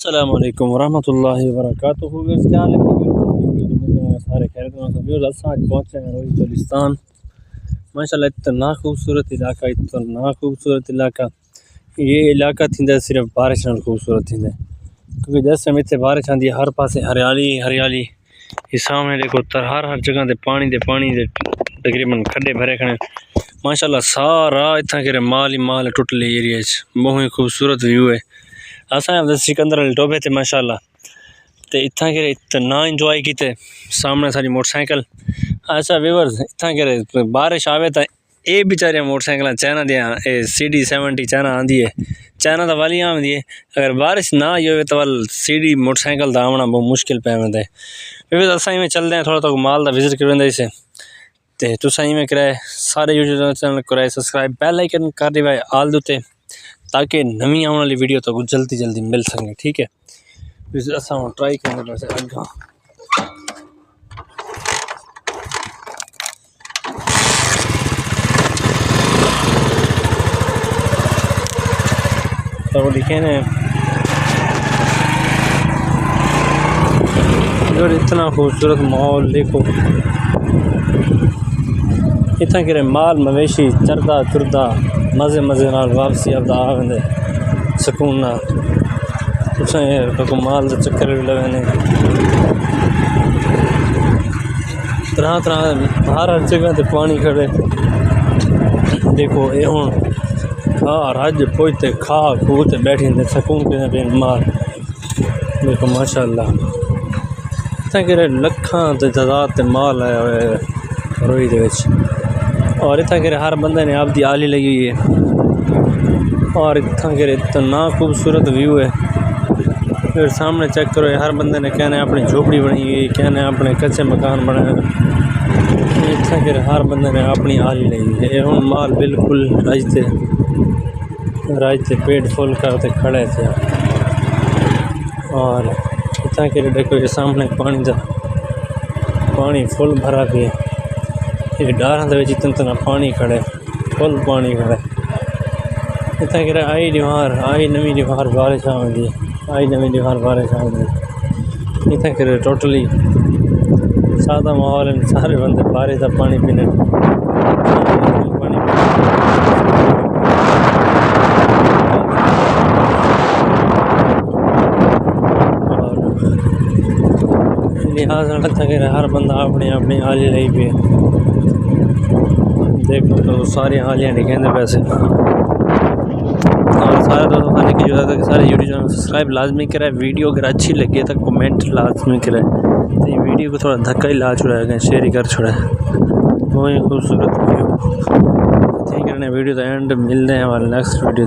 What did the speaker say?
अस्सलाम वालेकुम वरहमतुल्लाहि वबरकातुहू। क्या हाल है? सारे खैरियत में सब। आज पहुँचे हैं रोही चोलिस्तान। माशाल्लाह इतना खूबसूरत इलाका ये इलाका थींदा सिर्फ बारिश नाल खूबसूरत थींदा, क्योंकि जैसे हम इतने बारिश आती है हर पासे हरियाली हरियाली। ये सामने देखो हर जगह ते पानी दे तकरीबन खड्डे भरे खड़े। माशाल्लाह सारा इतना करे माल ही माल टुटले एरिया बहुत ही खूबसूरत व्यू है। असा सिकंदर टोबे थे माशाल्लाह ते इतना करे इतना इंजॉय किते। सामने सारी मोटरसाइकिल ऐसा व्यूअर्स इतना करे बारिश आवे तो ये बेचारे मोटरसाइकिल चाइना दिया CD70 चाइना आंदी है, चाइना तो वाली आंदी है। अगर बारिश ना आई हो तो वाल CD मोटरसाइकिल का आना बहुत मुश्किल पे आवे है। असा में चलते हैं थोड़ा माल का विजिट करें इसे ते तुसा में कराए सारे यूट्यूब चैनल कराए सब्सक्राइब बेल आइकन कर दी भाई आल दूते, ताकि नवी आने वाली वीडियो तो जल्दी मिल सके। ठीक है, असा ट्राई करेंगे वैसे अगा तो लिखे ने और इतना खूबसूरत माहौल देखो। इतना करे माल मवेशी चरदा तुरदा मज़े नाल वापसी आपदा आवेंदे सुकून नाल। माल के चक्कर भी लगे तरह हर जगह ते पानी खड़े। देखो ये हूँ रज पुजते खा खू ते बैठी सुकून पे माल। देखो माशाल्लाह इतना करे लखां तादाद ते माल आया हुआ रोही दे विच। और इतना करे हर बंदे ने आपकी आली लगी हुई है। और इतना करे इतना खूबसूरत व्यू है। फिर सामने चेक करो हर बंदे ने कहने अपनी झोपड़ी बनी हुई, कहने अपने कच्चे मकान बनाए। इतना करे हर बंदे ने अपनी आली लगी है। हम माल बिल्कुल राजते पेट फुल करते खड़े थे। और इतना करे देखो ये सामने पानी फुल भरा भी है। ये डारा इतना पानी खड़े फुल पानी खड़े। इतना करे आई नवी दीवार बारिश आवेंदी, इतना करे टोटली सादा माहौल है। सारे बंदे बारिश का पानी पीने लिहाजा लगता है हर बंदा अपनी आली लाई पे। देखो तो सारी आलियाँ निकलते पैसे। और सारे दोस्तों खाने की जरूरत है कि सारे यूट्यूब चैनल सब्सक्राइब लाजमी कराए। वीडियो अगर अच्छी लगे तो कमेंट लाजमी कराए। तो ये वीडियो को थोड़ा धक्का ही ला छुड़ाएगा, शेयर ही कर छुड़ा है। बहुत ही खूबसूरत वीडियो। ठीक है, वीडियो तो एंड मिलते हैं हमारे नेक्स्ट वीडियो।